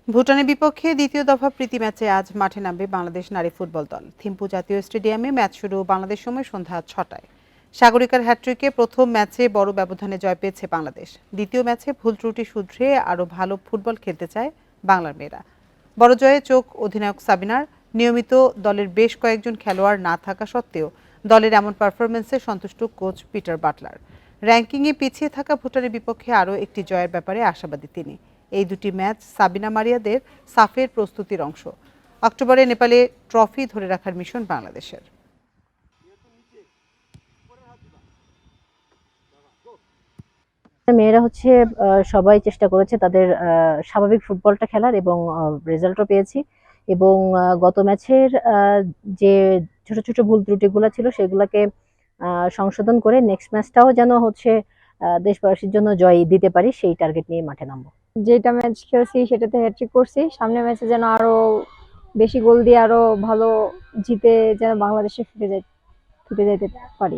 ভুটানের বিপক্ষে দ্বিতীয় দফা প্রীতি ম্যাচে আজ মাঠে নামবে বাংলাদেশ নারী ফুটবল দল। থিম্পু জাতীয় স্টেডিয়ামে ম্যাচ শুরু বাংলাদেশ সময় সন্ধ্যা ৬টায়। সাগরিকার হ্যাট্রিকে প্রথম ম্যাচে বড় ব্যবধানে জয় পেয়েছে বাংলাদেশ। দ্বিতীয় ম্যাচে ভুল ত্রুটি শুধরে আরও ভালো ফুটবল খেলতে চায় বাংলার মেয়েরা। বড় জয়ে চোখ অধিনায়ক সাবিনার। নিয়মিত দলের বেশ কয়েকজন খেলোয়াড় না থাকা সত্ত্বেও দলের এমন পারফরমেন্সে সন্তুষ্ট কোচ পিটার বাটলার। র্যাঙ্কিংয়ে পিছিয়ে থাকা ভুটানের বিপক্ষে আরও একটি জয়ের ব্যাপারে আশাবাদী তিনি। এই দুটি ম্যাচ সাবিনা মারিয়াদের সাফের প্রস্তুতির অংশ। অক্টোবরে নেপালে ট্রফি ধরে রাখার মিশন বাংলাদেশের। মেয়েরা সবাই চেষ্টা করেছে তাদের স্বাভাবিক ফুটবলটা খেলার এবং রেজাল্টও পেয়েছি। এবং গত ম্যাচের যে ছোট ছোট ভুল ত্রুটিগুলো ছিল সেগুলোকে সংশোধন করে নেক্সট ম্যাচটাও যেন দেশবাসীর জন্য জয় দিতে পারি সেই টার্গেট নিয়ে মাঠে নামবো। যেটা ম্যাচ খেলছি সেটাতে হ্যাট্রিক করছি, সামনের ম্যাচে যেন আরো বেশি গোল দিয়ে আরো ভালো জিতে যেন বাংলাদেশে ছুটে যাইতে পারি।